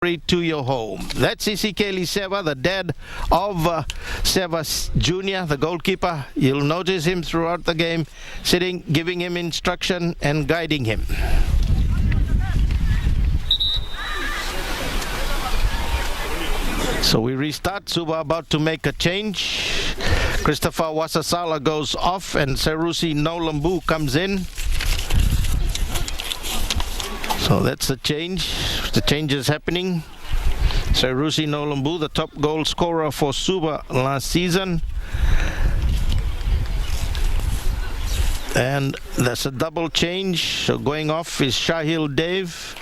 to your home. That's Isikeli Seva, the dad of Seva Jr., the goalkeeper. You'll notice him throughout the game, sitting, giving him instruction and guiding him. So we restart. Suva about to make a change. Christopher Wasasala goes off and Serusi Nolambu comes in. So that's the change. The change is happening. Serusi Nolambu, the top goal scorer for Suva last season. And that's a double change. So going off is Shahil Dev.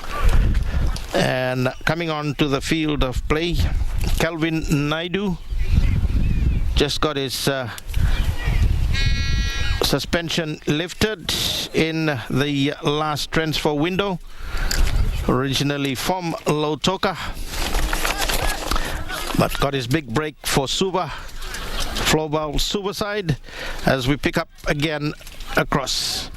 And coming on to the field of play, Kelvin Naidu. Just got his suspension lifted in the last transfer window. Originally from Lautoka, but got his big break for Suva. Flowball Suva side as we pick up again across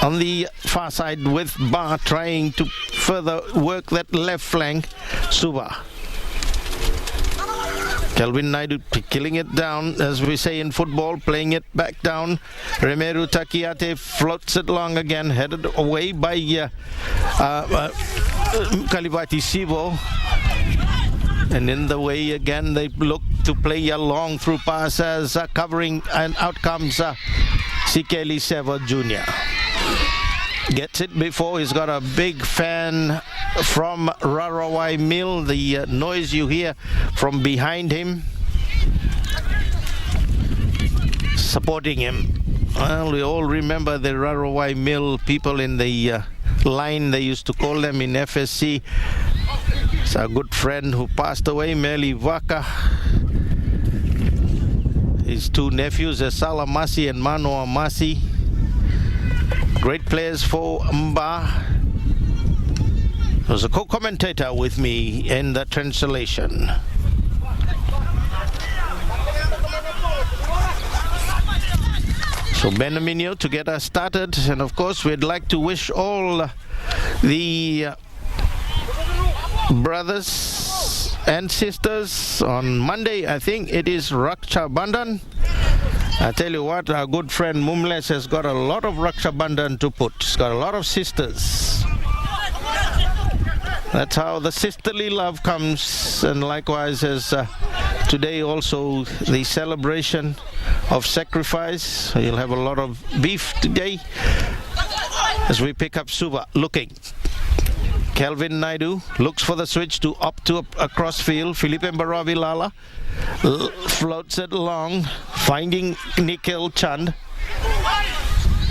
on the far side with Bar trying to further work that left flank. Suva. Kelvin Naidu killing it down, as we say in football, playing it back down. Remeru Takiate floats it long again, headed away by Kalivati Sivo. And in the way again, they look to play a long through pass as covering, and out comes Sikeli Seva Jr. Gets it before. He's got a big fan from Rarawai Mill. The noise you hear from behind him supporting him. Well, we all remember the Rarawai Mill people in the line, they used to call them in FSC. It's a good friend who passed away, Meli Vaka. His two nephews, Esala Masi and Manoa Masi. Great players for Mba. There was a co-commentator with me in the translation. So Benaminio to get us started, and of course we'd like to wish all the brothers and sisters on Monday. I think it is Raksha Bandhan. I tell you what, our good friend Mumles has got a lot of Raksha Bandhan to put. He's got a lot of sisters. That's how the sisterly love comes. And likewise as today also the celebration of sacrifice. You'll have a lot of beef today as we pick up Suva. Looking. Kelvin Naidu looks for the switch to up to a crossfield. Felipe Mbaravilala floats it long, finding Nikhil Chand.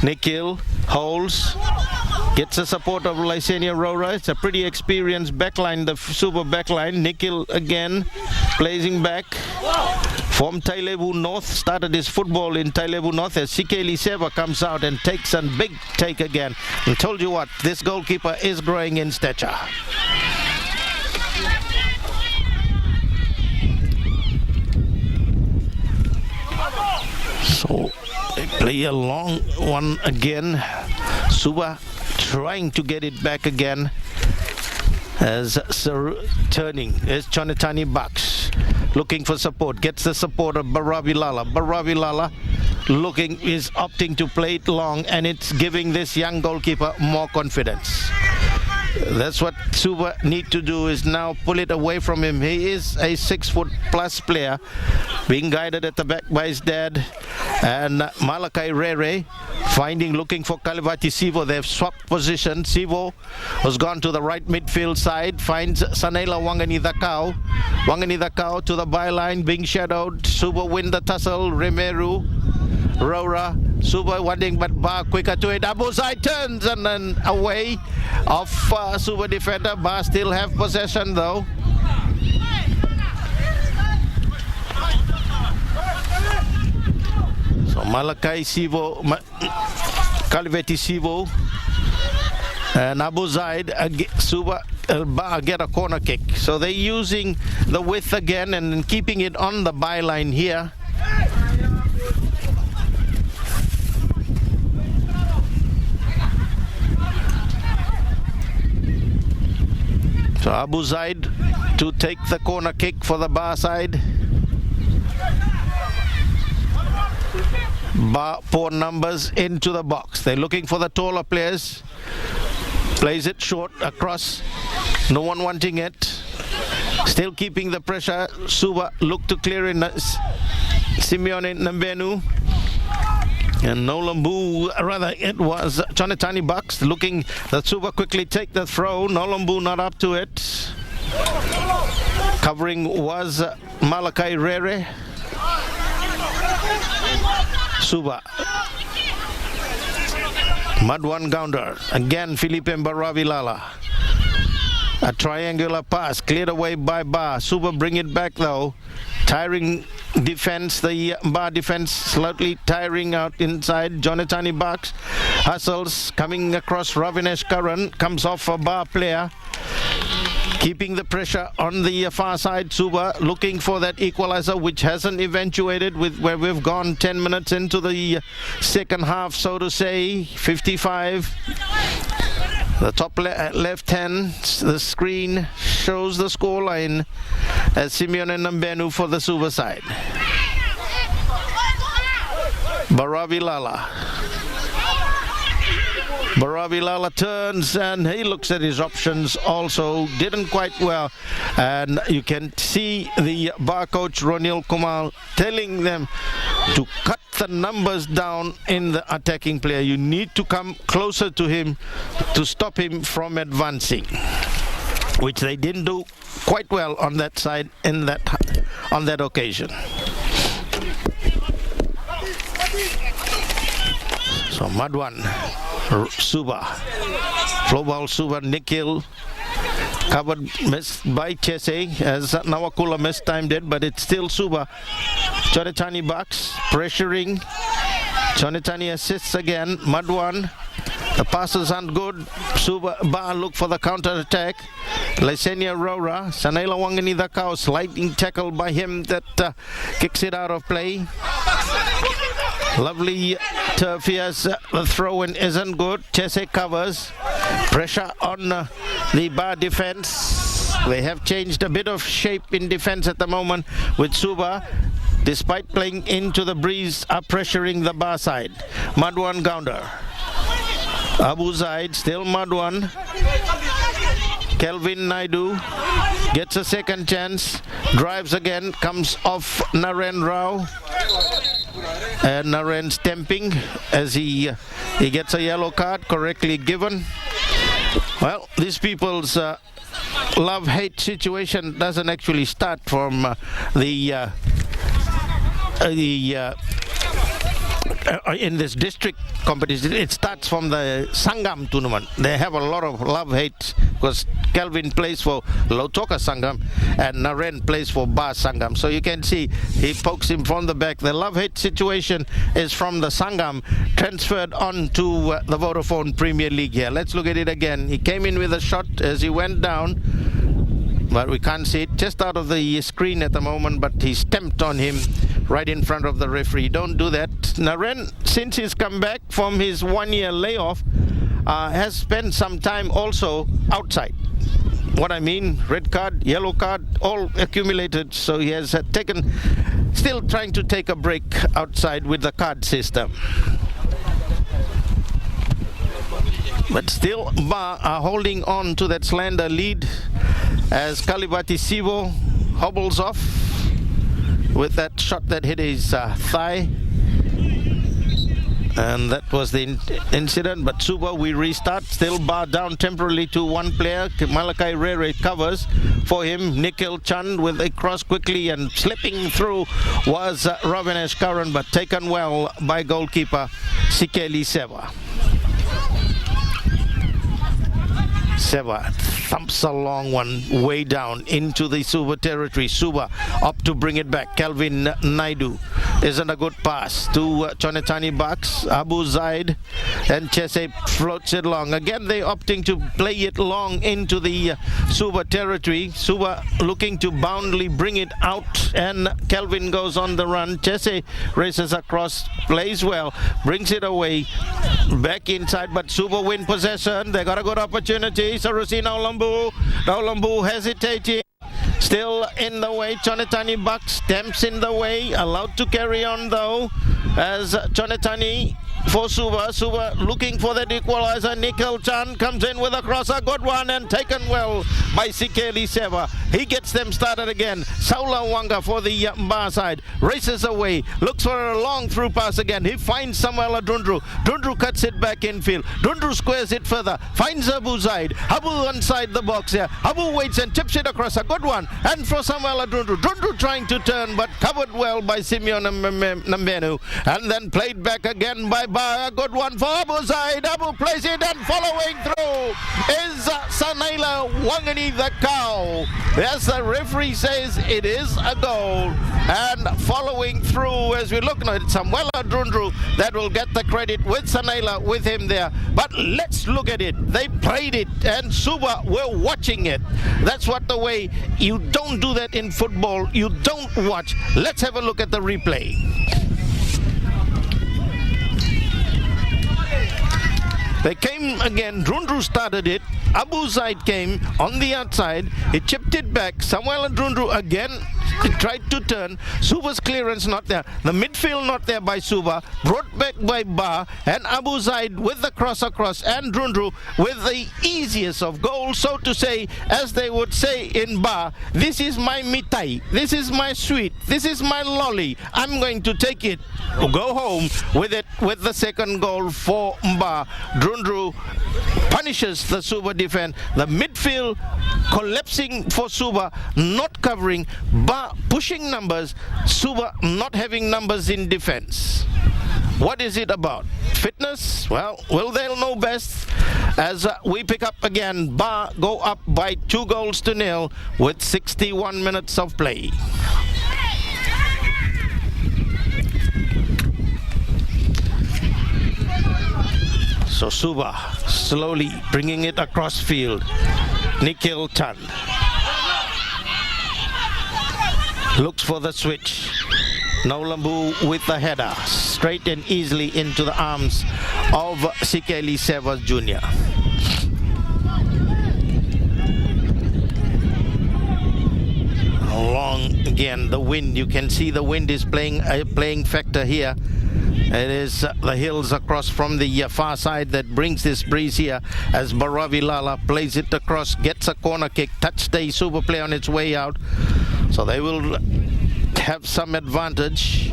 Nikhil holds, gets the support of Lysenia Rora. It's a pretty experienced backline, the Suva backline. Nikhil again, blazing back from Tailevu North. Started his football in Tailevu North as Sikeli Seva comes out and takes a big take again. I told you what, this goalkeeper is growing in stature. So they play a long one again. Suva trying to get it back again as turning is Chonetani Bucks looking for support, gets the support of Baravilala. Baravilala looking, is opting to play it long, and it's giving this young goalkeeper more confidence. That's what Suva need to do, is now pull it away from him. He is a 6-foot-plus player, being guided at the back by his dad. And Malakai Rere looking for Kalivati Sivo. They've swapped position. Sivo has gone to the right midfield side, finds Sanela Wanganidakau. Wanganidakau to the byline, being shadowed. Suva win the tussle. Remeru, Rora, Suva wanting, but Bar quicker to it. Abu Zaid turns and then away of Suva defender. Bar still have possession though. So Malakai Sivo, Kaliveti Sivo, and Abu Zaid, Suva get a corner kick. So they're using the width again and keeping it on the byline here. So Abu Zaid to take the corner kick for the Bar side. Bar poor numbers into the box. They're looking for the taller players. Plays it short across. No one wanting it. Still keeping the pressure. Suva look to clear in Simeone Nambenu. And Nolambu, rather it was Chonetani Bucks looking that Suva quickly take the throw. Nolambu not up to it. Covering was Malakai Rere. Suva. Madwan Gounder. Again Felipe Mbaravilala. A triangular pass cleared away by Bar. Suva bring it back though. Tiring defense, the Bar defense slightly tiring out inside. Jonathan Bucks hustles coming across. Ravinesh Karan comes off a Bar player. Keeping the pressure on the far side. Suva looking for that equalizer, which hasn't eventuated with where we've gone 10 minutes into the second half, so to say. 55. The top left hand, the screen shows the scoreline as Simeone Nambenu for the Suva side. Baravilala. Baravilala turns and he looks at his options also. Didn't quite well. And you can see the Bar coach Ronil Kumar telling them to cut the numbers down in the attacking player. You need to come closer to him to stop him from advancing, which they didn't do quite well on that side on that occasion. So Madwan, Suva, flow ball Suva, Nikhil, covered, missed by Chese as Nawakula mistimed it, but it's still Suva. Chonetani Bucks pressuring. Chonetani assists again. Madwan. The passes aren't good. Suva Bar look for the counter attack. Lysenia Rora. Sanaila Wangani Dakao sliding tackle by him that kicks it out of play. Lovely turf here. The throw in isn't good. Chese covers. Pressure on the Bar defense. They have changed a bit of shape in defense at the moment with Suva. Despite playing into the breeze, are pressuring the Bar side. Madwan Gounder. Abu Zaid, still Madwan. Kelvin Naidu gets a second chance. Drives again, comes off Naren Rao. And Naren stamping as he gets a yellow card correctly given. Well, these people's love-hate situation doesn't actually start from in this district competition. It starts from the Sangam tournament. They have a lot of love-hate because Kelvin plays for Lautoka Sangam and Naren plays for Bar Sangam. So you can see he pokes him from the back. The love-hate situation is from the Sangam transferred on to the Vodafone Premier League here. Let's look at it again. He came in with a shot as he went down, but we can't see it just out of the screen at the moment, but he stamped on him right in front of the referee. Don't do that. Naren, since he's come back from his one-year layoff, has spent some time also outside. What I mean, red card, yellow card, all accumulated. So he has still trying to take a break outside with the card system. But still, Bar are holding on to that slender lead as Kalibati Sivo hobbles off with that shot that hit his thigh. And that was the incident. But Suva, we restart. Still Bar down temporarily to one player. Malakai Rere covers for him. Nikhil Chand with a cross quickly, and slipping through was Ravinesh Karan, but taken well by goalkeeper Sikeli Seva. Seva thumps a long one way down into the Suva territory. Suva up to bring it back. Kelvin Naidu isn't a good pass to Chonetani Bucks. Abu Zaid and Chese floats it long. Again, they opting to play it long into the Suva territory. Suva looking to boundly bring it out, and Kelvin goes on the run. Chese races across, plays well, brings it away, back inside, but Suva win possession. They got a good opportunity. Sarusi Naulambu hesitating. Still in the way, Chonetani Bucks stamps in the way, allowed to carry on though, as Chonetani for Suva. Suva looking for that equalizer. Nikhil Chan comes in with a cross, a good one, and taken well by Sikeli Seva. He gets them started again. Saula Wanga for the Mba side, races away, looks for a long through pass again. He finds Samuel Dundru. Dundru cuts it back infield. Dundru squares it further, finds Abu Zaid. Abu inside the box here. Abu waits and tips it across, a good one, and for Samuel Dundru. Dundru trying to turn, but covered well by Simeon Nambenu, and then played back again by Ba. A good one for Abu Zaid. Abu plays it, and following through is Sanaila Wangani the cow. Yes, the referee says it is a goal, and following through as we look at Samuel Dundru that will get the credit with Sanaila with him there. But let's look at it. They played it, and Suva were watching it. That's what the way you don't do that in football. You don't watch. Let's have a look at the replay. They came again. Dundru started it. Abu Zaid came on the outside. He chipped it back. Samuel Dundru again tried to turn. Suva's clearance not there. The midfield not there by Suva. Brought back by Ba, and Abu Zaid with the cross across, and Dundru with the easiest of goals, so to say, as they would say in Ba. This is my mitai. This is my sweet. This is my lolly. I'm going to take it. Go home with it, with the second goal for Mba. Dundru punishes the Suva defense. The midfield collapsing for Suva, not covering. Ba pushing numbers. Suva not having numbers in defense. What is it about? Fitness? Well, they'll know best. As we pick up again, Ba go up by 2-0 with 61 minutes of play. So Suva slowly bringing it across field. Nikhil Chan looks for the switch. Naulambu with the header, straight and easily into the arms of Sikeli Sevas Jr. Long again, the wind. You can see the wind is playing a playing factor here. It is the hills across from the far side that brings this breeze here, as Baravi Lala plays it across, gets a corner kick, touch the Suva play on its way out. So they will have some advantage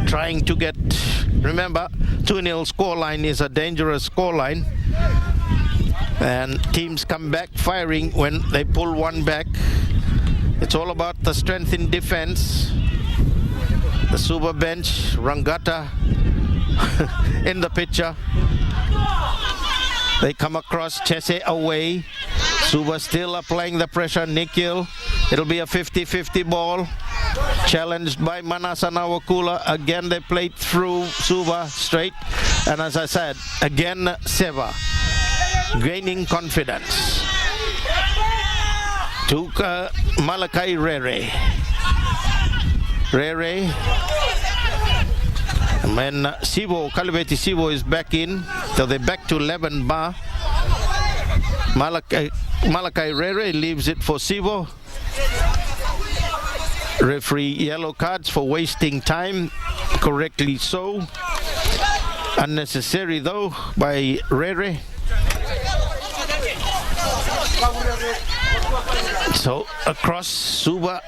trying to get, remember, 2-0 scoreline is a dangerous scoreline, and teams come back firing when they pull one back. It's all about the strength in defense. The Suva bench, Rangata in the picture. They come across, Chese away. Suva still applying the pressure. Nikhil, it'll be a 50-50 ball. Challenged by Manasa Nawakula. Again they played through Suva straight. And as I said, again Seva gaining confidence. Took Malakai Rere. And when Sivo, Kaliveti Sivo is back in, so they're back to 11 Ba. Malakai Rere leaves it for Sivo. Referee yellow cards for wasting time, correctly so. Unnecessary though by Rere. So across, Suva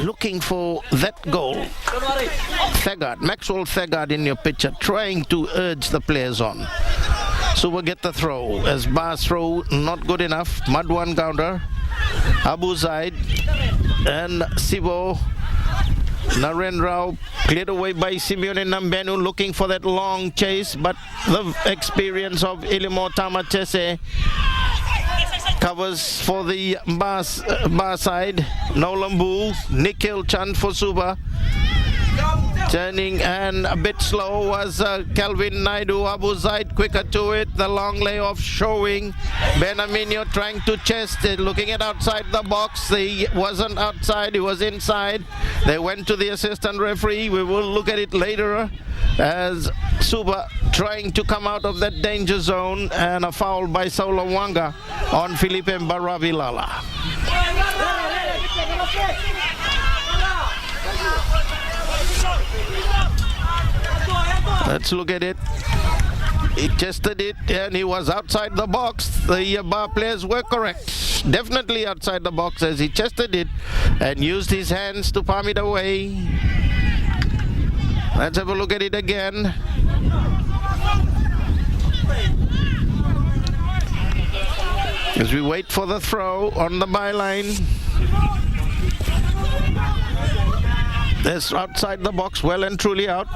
looking for that goal. Thagard, Maxwell Thagard in your picture, trying to urge the players on. Suva get the throw, as Ba's throw not good enough. Madwan counter. Abu Zaid and Sivo. Naren Rao cleared away by Simeone Nambenu, looking for that long chase, but the experience of Ilimo Tamachese covers for the Ba side. Naulambu, Nikhil Chan for Suva. Turning and a bit slow was Kelvin Naidu. Abu Zaid quicker to it. The long layoff showing. Benaminio trying to chest it, looking at outside the box. He wasn't outside, he was inside. They went to the assistant referee. We will look at it later as Suva trying to come out of that danger zone, and a foul by Solawanga on Felipe Mbaravilala. Let's look at it. He tested it and he was outside the box. The bar players were correct. Definitely outside the box as he tested it and used his hands to palm it away. Let's have a look at it again. As we wait for the throw on the byline. That's outside the box, well and truly out.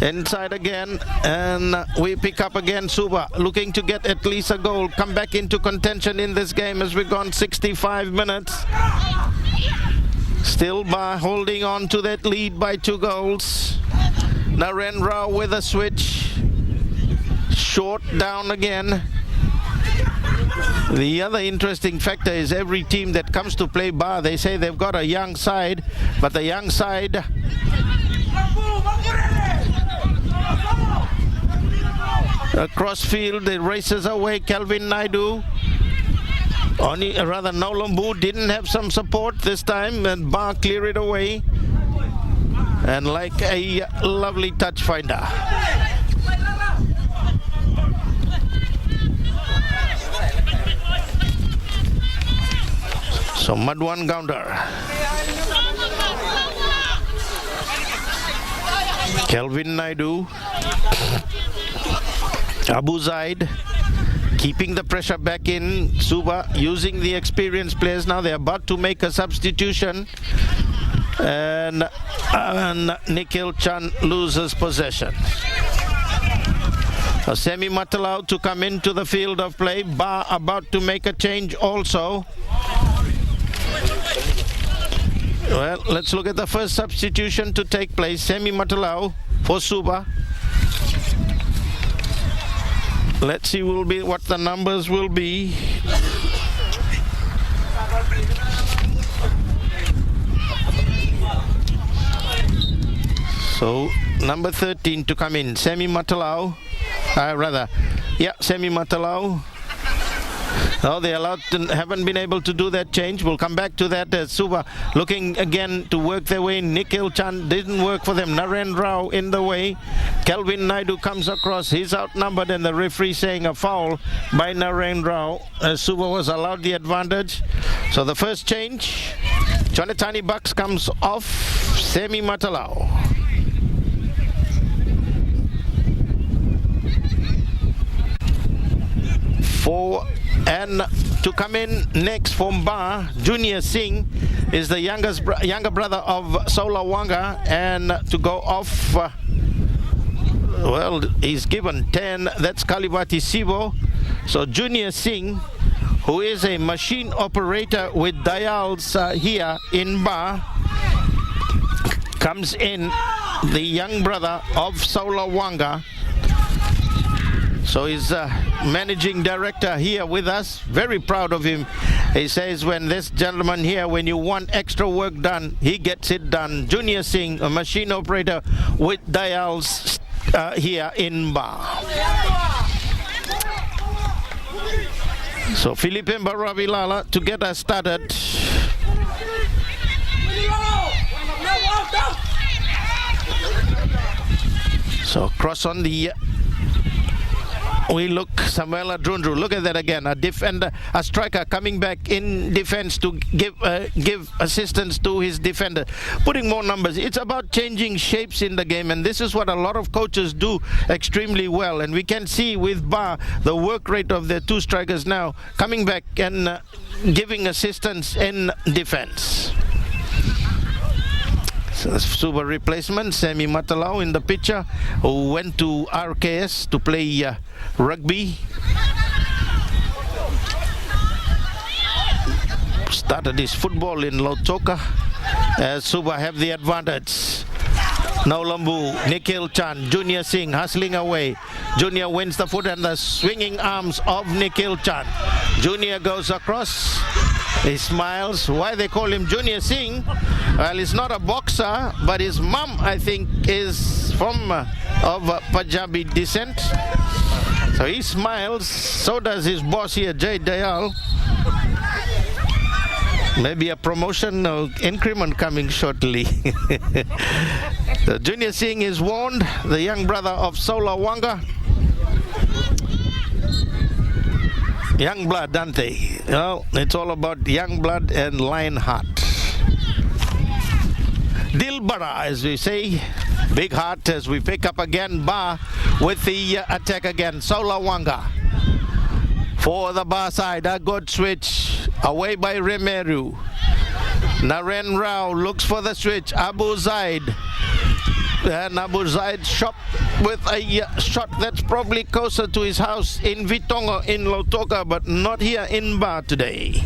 Inside again, and we pick up again. Suva looking to get at least a goal, come back into contention in this game as we've gone 65 minutes. Still by holding on to that lead by 2 goals. Naren Rao with a switch. Short down again. The other interesting factor is every team that comes to play Bar, they say they've got a young side, but the young side across field, it races away. Kelvin Naidu, Nolambu didn't have some support this time, and Bar clear it away, and like a lovely touch finder. So Madwan Gounder, Kelvin Naidu, Abu Zaid keeping the pressure back in. Suva using the experienced players now. They're about to make a substitution, and Nikhil Chand loses possession. Semi Matalau to come into the field of play. Ba about to make a change also. Well, let's look at the first substitution to take place. Semi Matalau for Suva. Let's see what the numbers will be. So number 13 to come in, Semi Matalau. Semi Matalau. Oh, they haven't been able to do that change. We'll come back to that. Suva looking again to work their way. Nikhil Chand didn't work for them. Naren Rao in the way. Kelvin Naidu comes across. He's outnumbered, and the referee saying a foul by Naren Rao. Suva was allowed the advantage. So the first change, Chonetani Bucks comes off. Semi Matalau. And to come in next from Bar, Junior Singh is the younger brother of Solawanga, and to go off, well, he's given 10. That's Kalivati Sivo. So Junior Singh, who is a machine operator with Dials here in Bar, comes in, the young brother of Solawanga. So he's managing director here with us. Very proud of him. He says when this gentleman here, when you want extra work done, he gets it done. Junior Singh, a machine operator with Dials here in Bar. So Felipe Mbaravilala to get us started. So cross on the we look, Samuel Adrundru, look at that again, a defender, a striker coming back in defense to give assistance to his defender, putting more numbers. It's about changing shapes in the game, and this is what a lot of coaches do extremely well, and we can see with Bar the work rate of the 2 strikers now coming back and giving assistance in defense. So Suva replacement, Semi Matalau in the picture, who went to RKS to play rugby. Started his football in Lautoka. Suva have the advantage. No Lambu, Nikhil Chand, Junior Singh hustling away. Junior wins the foot and the swinging arms of Nikhil Chand. Junior goes across. He smiles. Why they call him Junior Singh? Well, he's not a boxer, but his mum, I think, is from of Punjabi descent. So he smiles. So does his boss here, Jay Dayal. Maybe a promotion or increment coming shortly. The Junior Singh is warned, the young brother of Sola Wanga. Young blood, Dante. Well, it's all about young blood and lion heart. Dilbara, as we say. Big heart as we pick up again. Ba with the attack again. Sola Wanga. For the Ba side, a good switch. Away by Remeru. Naren Rao looks for the switch. Abu Zaid. And Abu Zaid shot with a shot that's probably closer to his house in Vitongo in Lautoka, but not here in Ba today.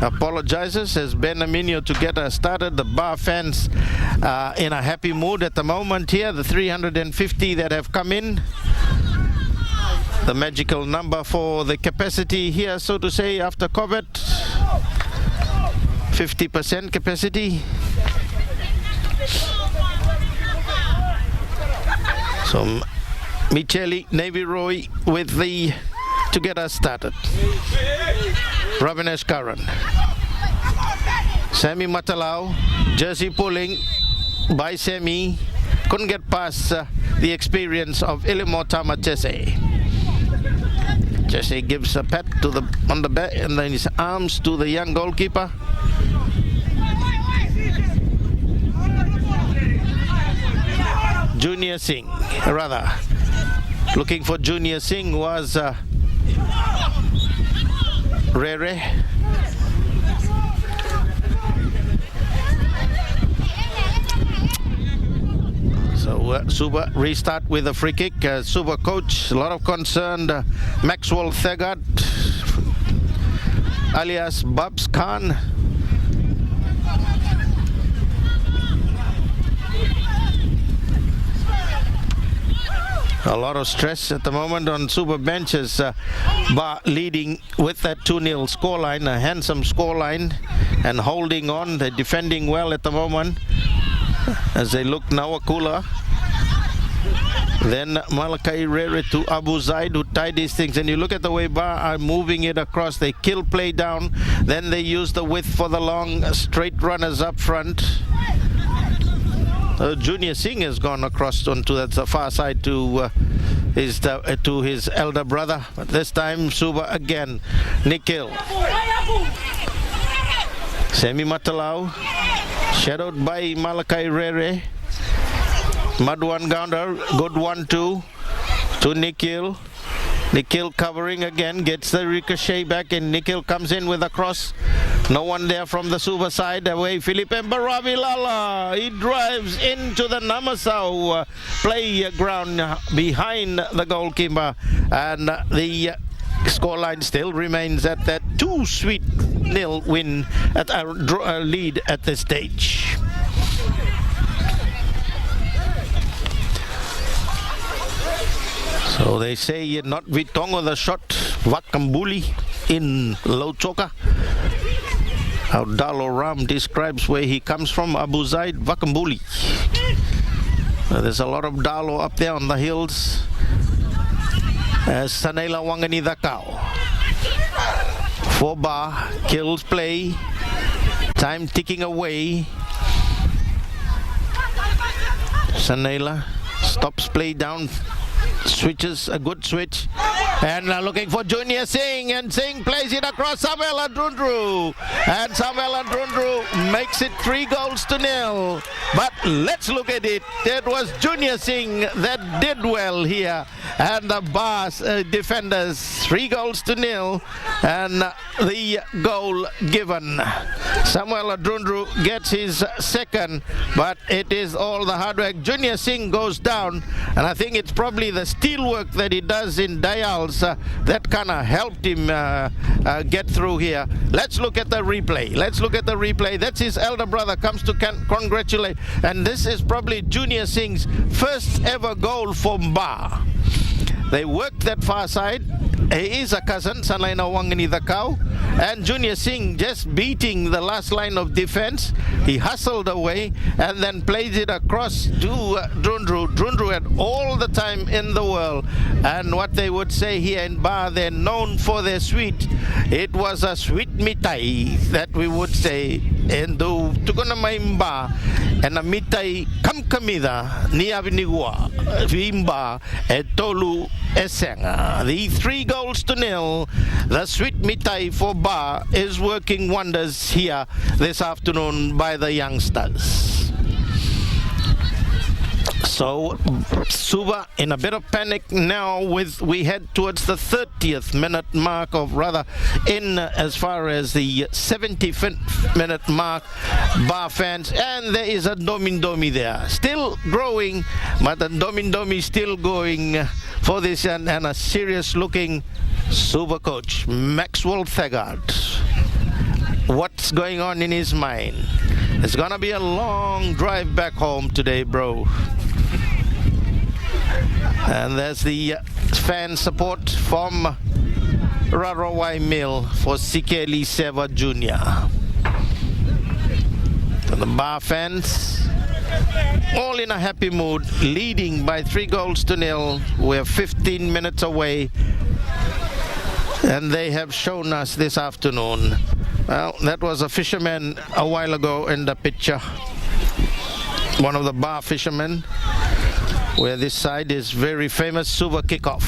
Apologizes as Ben Aminio to get us started. The Ba fans in a happy mood at the moment here. The 350 that have come in. The magical number for the capacity here, so to say, after COVID. 50% capacity. So Micheli, Navy Roy with the to get us started. Ravinesh Karan. Semi Matalau, jersey pulling by Semi. Couldn't get past the experience of Ilimotama Chese. Chese gives a pat to the on the back and then his arms to the young goalkeeper. Junior Singh, rather. Looking for Junior Singh was Rere. So Suva restart with a free kick. Suva coach, a lot of concern. Maxwell Thegart, alias Babs Khan. A lot of stress at the moment on Suva benches. Ba leading with that 2-0 scoreline, a handsome scoreline, and holding on. They're defending well at the moment as they look now cooler. Then Malakai Rere to Abu Zaid, who tied these things. And you look at the way Ba are moving it across. They kill play down. Then they use the width for the long straight runners up front. Junior Singh has gone across onto that far side to his elder brother. But this time Suva again. Nikhil. Semi Matalau. Shadowed by Malakai Rere. Madwan Gounder. Good 1-2 to Nikhil. Nikhil covering again. Gets the ricochet back and Nikhil comes in with a cross. No one there from the Suva side. Away Philip Mbaravilala. He drives into the Namasau playground behind the goalkeeper. And the scoreline still remains at that 2-0 win at a lead at this stage. So they say not Vitongo the shot, Vakambuli in Lautoka. How Dalo Ram describes where he comes from, Abu Zaid, Vakambuli. There's a lot of Dalo up there on the hills. Sanela Wangani Dakao. 4 Ba, kills play. Time ticking away. Sanela stops play down. Switches, a good switch. And looking for Junior Singh, and Singh plays it across Samuel Andrundru. And Samuel Andrundru makes it 3-0. But let's look at it. It was Junior Singh that did well here. and the Bars defenders 3-0, and the goal given. Samuel Adrundru gets his second, but it is all the hard work. Junior Singh goes down, and I think it's probably the steel work that he does in Dials that kind of helped him get through here. Let's look at the replay. That's his elder brother comes to congratulate, and this is probably Junior Singh's first ever goal for Ba. They worked that far side. He is a cousin, Sanlaina Wangani the cow, and Junior Singh just beating the last line of defense. He hustled away and then played it across to Drundru. Drundru had all the time in the world, and what they would say here in Ba, they're known for their sweet. It was a sweet mitai that we would say in do tukuna maimba, and a mitai kam kamida ni avinigua vimba etolu esenga. The 3-0. The sweet mitai for Ba is working wonders here this afternoon by the youngsters. So Suva in a bit of panic now, with we head towards the 30th minute mark, of rather in as far as the 75th minute mark. Ba fans, and there is a Domindomi there, still growing, but the Domindomi still going for this, and a serious looking Suva coach Maxwell Thagard. What's going on in his mind? It's gonna be a long drive back home today, bro. And there's the fan support from Rarawai Mill for Sikeli Seva Jr. And the Ba fans all in a happy mood, leading by 3-0. We're 15 minutes away, and they have shown us this afternoon. Well, that was a fisherman a while ago in the picture, one of the Ba fishermen, where this side is very famous Suva kickoff.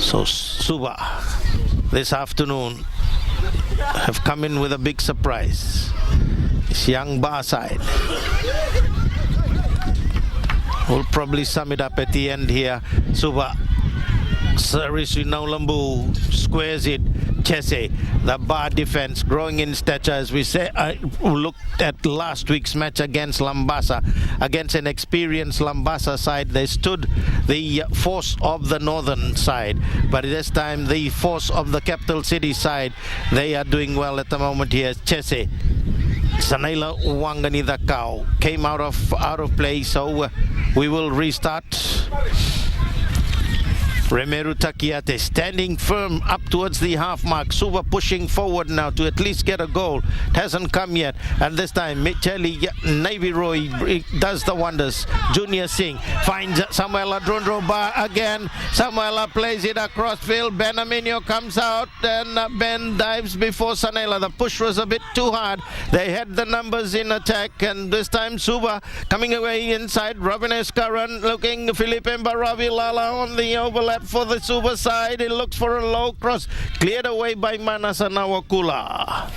So Suva this afternoon have come in with a big surprise. This young Ba side will probably sum it up at the end here. Suva Sarisi Naulambu squares it. Chese, the Ba defense growing in stature, as we say. I looked at last week's match against Lambasa, against an experienced Lambasa side. They stood the force of the northern side, but this time the force of the capital city side. They are doing well at the moment here. Chese, Sanaila Wangani the cow came out of play, so we will restart. Remeru Takiate standing firm up towards the half mark. Suva pushing forward now to at least get a goal. It hasn't come yet, and this time Micheli Navy Roy does the wonders. Junior Singh finds Samuela Drundroba again. Samuela plays it across field. Ben Aminio comes out, and Ben dives before Sanela. The push was a bit too hard. They had the numbers in attack, and this time Suva coming away inside. Robin Escaran looking. Philippe Mbaravilala on the overlap for the Suva side. It looks for a low cross, cleared away by Manasa Nawakula.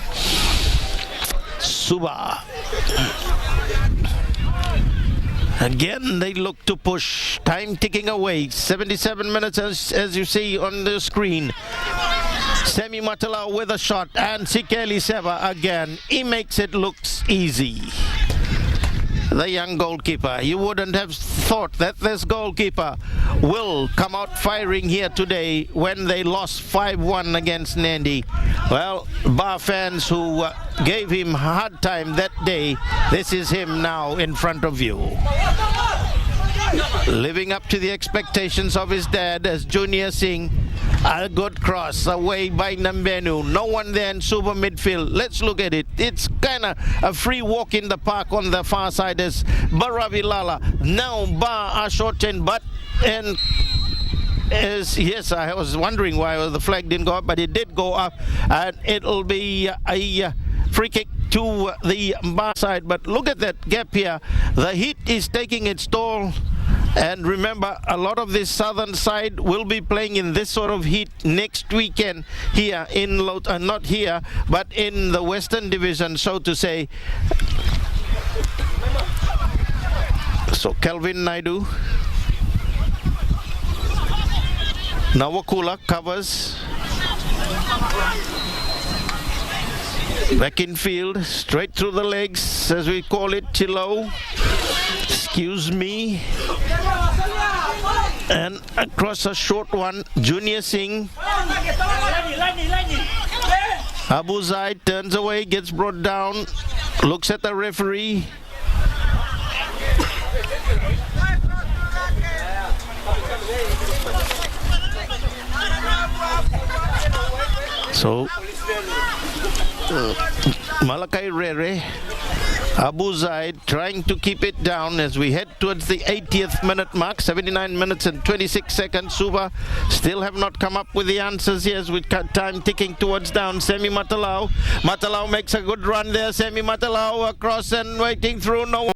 Suva again, they look to push. Time ticking away, 77 minutes as you see on the screen. Semi Matala with a shot, and Sikeli Seva again. He makes it look easy. The young goalkeeper. You wouldn't have thought that this goalkeeper will come out firing here today when they lost 5-1 against Nandi. Well, Ba fans who gave him a hard time that day, this is him now in front of you. Living up to the expectations of his dad as Junior Singh. A good cross away by Nambenu. No one there in Suva midfield. Let's look at it. It's kind of a free walk in the park on the far side as Baravilala. Now Ba are shortened, but and yes, I was wondering why the flag didn't go up, but it did go up, and it'll be a free kick to the Ba side. But look at that gap here. The heat is taking its toll. And remember, a lot of this southern side will be playing in this sort of heat next weekend here in not here, but in the Western Division, so to say. So Kelvin Naidu. Nawakula covers. Back in field, straight through the legs, as we call it, Chilo. Excuse me. And across a short one, Junior Singh. Abu Zaid turns away, gets brought down, looks at the referee. So, Malakai Rere, Abu Zaid trying to keep it down as we head towards the 80th minute mark, 79 minutes and 26 seconds. Suva still have not come up with the answers here, with time ticking towards down. Semi Matalau makes a good run there. Semi Matalau across and waiting through. No